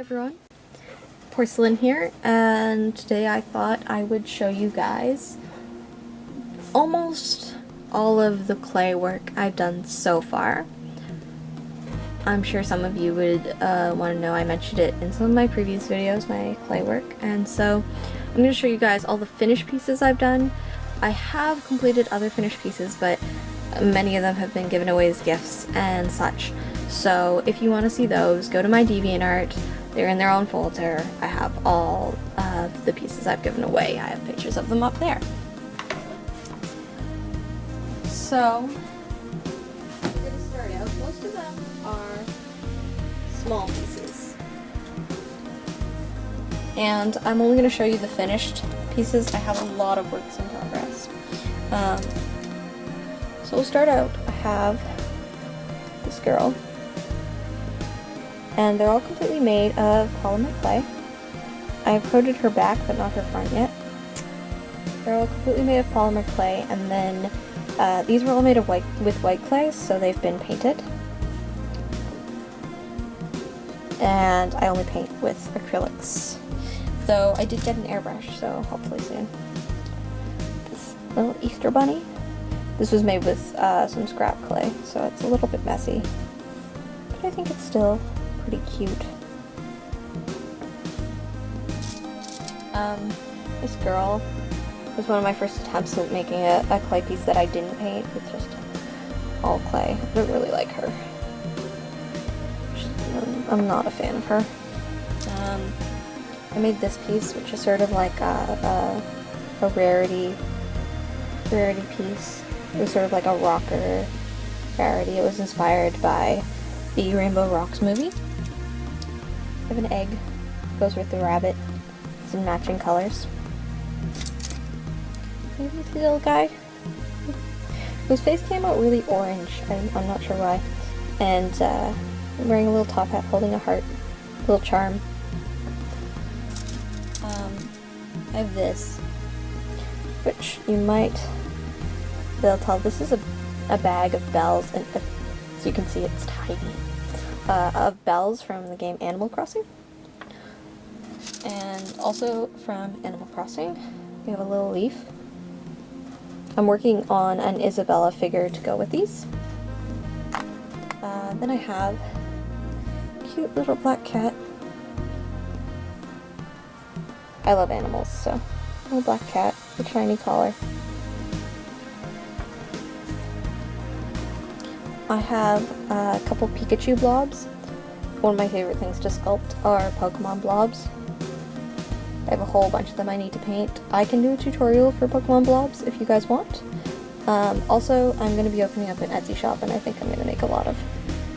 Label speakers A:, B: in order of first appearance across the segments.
A: everyone, Porcelain here, and today I thought I would show you guys almost all of the clay work I've done so far. I'm sure some of you would want to know. I mentioned it in some of my previous videos, my clay work, and so I'm going to show you guys all the finished pieces I've done. I have completed other finished pieces, but many of them have been given away as gifts and such. So if you want to see those, go to my DeviantArt. They're in their own folder. I have all of the pieces I've given away. I have pictures of them up there. So, I'm going to start out. Most of them are small pieces. And I'm only going to show you the finished pieces. I have a lot of works in progress. So we'll start out. I have this girl. And they're all completely made of polymer clay. I've coated her back, but not her front yet. They're all completely made of polymer clay, and then these were all made of with white clay, so they've been painted. And I only paint with acrylics. Though I did get an airbrush, so hopefully soon. This little Easter bunny. This was made with some scrap clay, so it's a little bit messy. But I think it's still pretty cute. This girl was one of my first attempts at making a clay piece that I didn't paint with just all clay. I don't really like her. I'm not a fan of her. I made this piece, which is sort of like a rarity piece. It was sort of like a rocker rarity. It was inspired by the Rainbow Rocks movie. I have an egg, goes with the rabbit, some matching colors. Maybe this little guy, whose face came out really orange, I'm not sure why, and I'm wearing a little top hat holding a heart, a little charm. I have this, which you might be able to tell, this is a bag of bells, and as you can see it's tiny. Of bells from the game Animal Crossing. And also from Animal Crossing, we have a little leaf. I'm working on an Isabella figure to go with these. Then I have a cute little black cat. I love animals, so little black cat with a shiny collar. I have a couple Pikachu blobs. One of my favorite things to sculpt are Pokemon blobs. I have a whole bunch of them I need to paint. I can do a tutorial for Pokemon blobs if you guys want. Also, I'm going to be opening up an Etsy shop, and I think I'm going to make a lot of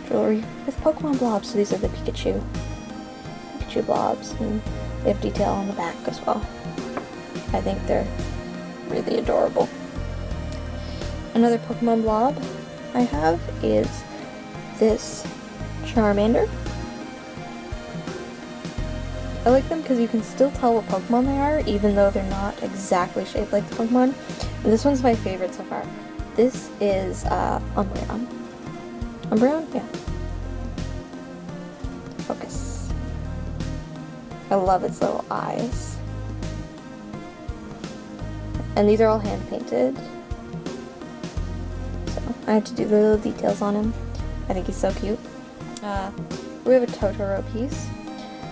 A: jewelry with Pokemon blobs. So these are the Pikachu blobs, and they have detail on the back as well. I think they're really adorable. Another Pokemon blob I have is this Charmander. I like them because you can still tell what Pokemon they are, even though they're not exactly shaped like the Pokemon. And this one's my favorite so far. This is Umbreon. Umbreon? Yeah. Focus. I love its little eyes. And these are all hand painted. I had to do the little details on him. I think he's so cute. We have a Totoro piece,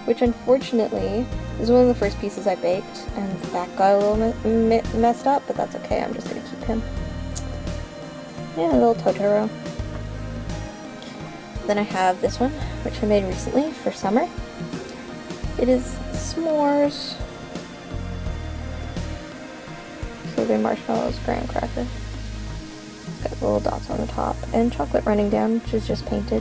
A: which unfortunately is one of the first pieces I baked, and the back got a little messed up, but that's okay, I'm just going to keep him. Yeah, a little Totoro. Then I have this one, which I made recently for summer. It is s'mores. Strawberry marshmallows, graham cracker. Got little dots on the top, and chocolate running down, which is just painted.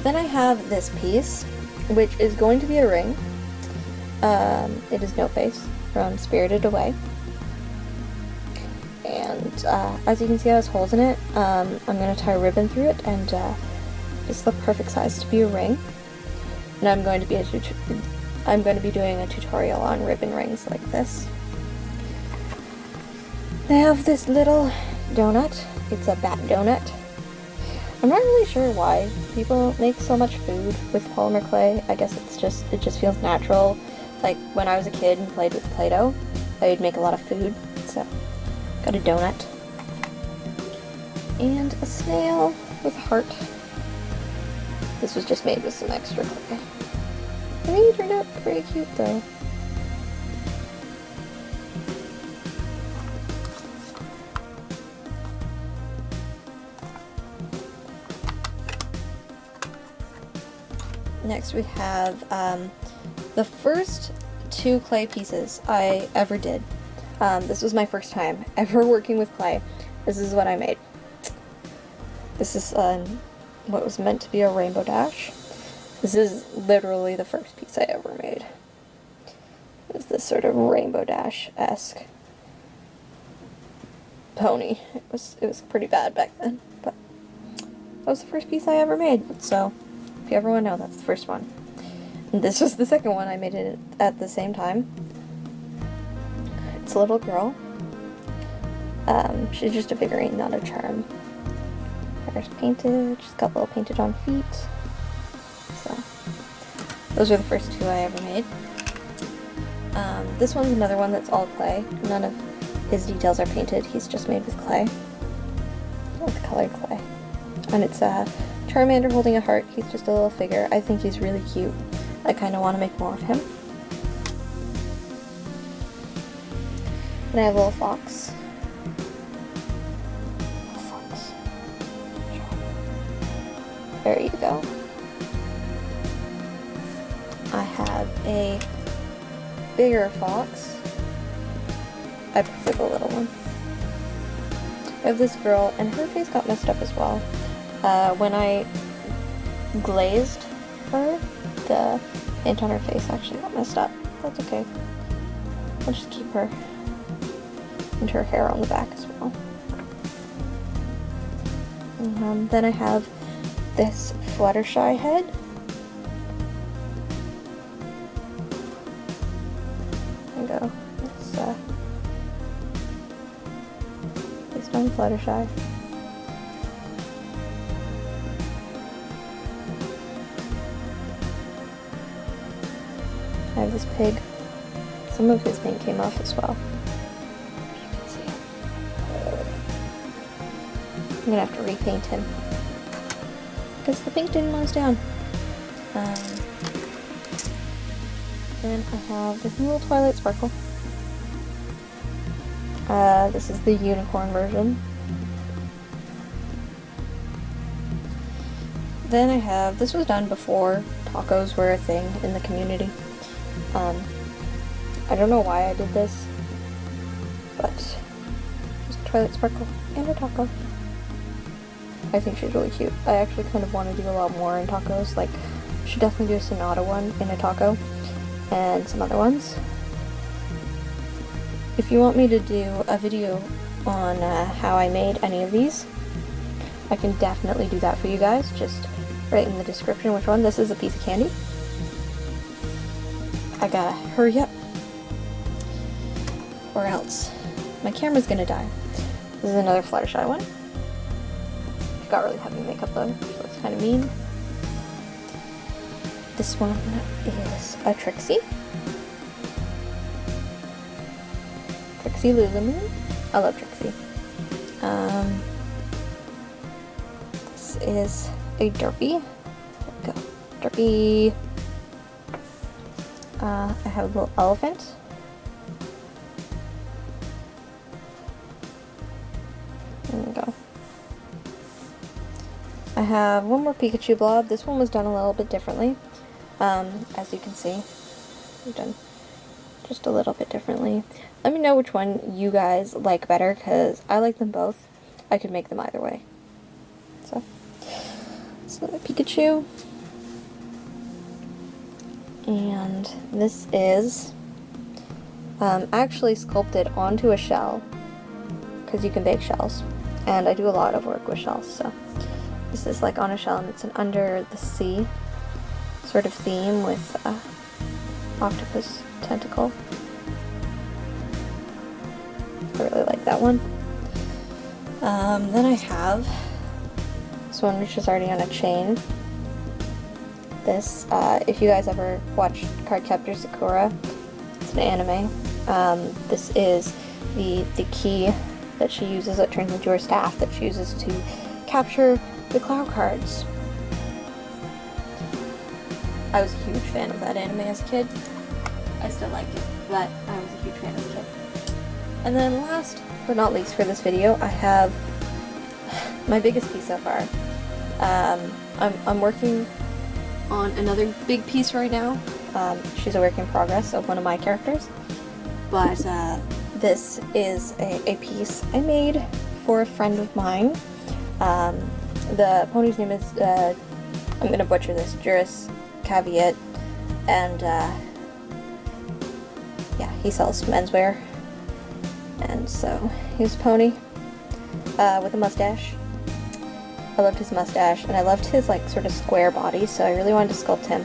A: Then I have this piece, which is going to be a ring. It is No Face from Spirited Away. And as you can see, it has holes in it. I'm going to tie a ribbon through it, and it's the perfect size to be a ring. And I'm going to be doing a tutorial on ribbon rings like this. I have this little donut. It's a bat donut. I'm not really sure why people make so much food with polymer clay. I guess it just feels natural. Like when I was a kid and played with Play-Doh, I would make a lot of food. So, got a donut. And a snail with a heart. This was just made with some extra clay. I think it turned out pretty cute though. Next we have the first 2 clay pieces I ever did. This was my first time ever working with clay. This is what I made. This is what was meant to be a rainbow dash. This is literally the first piece I ever made. It's this sort of rainbow dash-esque pony. It was pretty bad back then, but that was the first piece I ever made. So if you ever want to know, that's the first one. And this was the second one. I made it at the same time. It's a little girl. She's just a figurine, not a charm. Hair's painted. She's got little painted on feet. So those are the first 2 I ever made. This one's another one that's all clay. None of his details are painted. He's just made with clay. With colored clay. And it's a Charmander holding a heart. He's just a little figure. I think he's really cute. I kind of want to make more of him. And I have a little fox. There you go. I have a bigger fox. I prefer the little one. I have this girl, and her face got messed up as well. When I glazed her, the paint on her face actually got messed up. That's okay. I'll just keep her and her hair on the back as well. Then I have this Fluttershy head. There we go. It's based on Fluttershy. I have this pig. Some of his paint came off as well. You can see. I'm gonna have to repaint him because the paint didn't want to stay on. Then I have this little Twilight Sparkle. This is the unicorn version. Then I have, this was done before tacos were a thing in the community. I don't know why I did this, but just Twilight Sparkle and a taco. I think she's really cute. I actually kind of want to do a lot more in tacos. Like, I should definitely do a Sonata one in a taco, and some other ones. If you want me to do a video on how I made any of these, I can definitely do that for you guys. Just write in the description which one. This is a piece of candy. I gotta hurry up, or else my camera's gonna die. This is another Fluttershy one. She got really heavy makeup though. She looks kind of mean. This one is a Trixie. Trixie Lululemon. I love Trixie. This is a Derpy. There we go. Derpy. I have a little elephant. There we go. I have one more Pikachu blob. This one was done a little bit differently. As you can see, we've done just a little bit differently. Let me know which one you guys like better, because I like them both. I could make them either way. So the Pikachu. And this is actually sculpted onto a shell, because you can bake shells, and I do a lot of work with shells, so this is like on a shell, and it's an under the sea sort of theme with octopus tentacle. I really like that one. Then I have this one, which is already on a chain. This, if you guys ever watched Cardcaptor Sakura, it's an anime. This is the key that she uses that turns into her staff that she uses to capture the cloud cards. I was a huge fan of that anime as a kid. I still like it, but I was a huge fan as a kid. And then last but not least for this video, I have my biggest piece so far. I'm working on another big piece right now. She's a work in progress of one of my characters, but this is a piece I made for a friend of mine. The pony's name is, I'm gonna butcher this, Juris Caveat, and yeah, he sells menswear, and so he's a pony with a mustache. I loved his mustache, and I loved his like sort of square body, so I really wanted to sculpt him.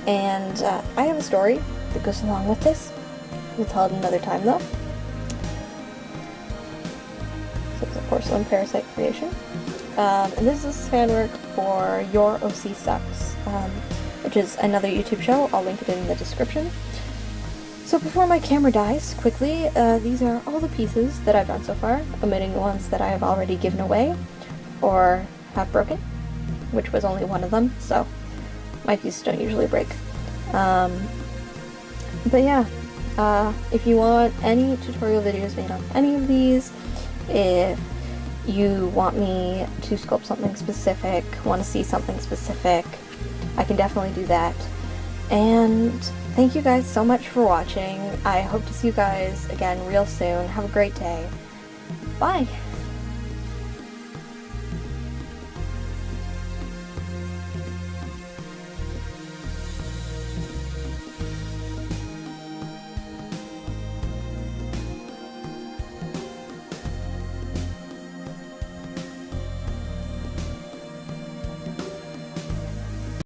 A: And I have a story that goes along with this. We'll tell it another time though. So it's a porcelain parasite creation. And this is fan work for Your OC Sucks, which is another YouTube show. I'll link it in the description. So before my camera dies, quickly, these are all the pieces that I've done so far, omitting the ones that I have already given away or have broken, which was only one of them, so my pieces don't usually break. But yeah, if you want any tutorial videos made on any of these, if you want me to sculpt something specific, want to see something specific, I can definitely do that. And thank you guys so much for watching. I hope to see you guys again real soon. Have a great day. Bye!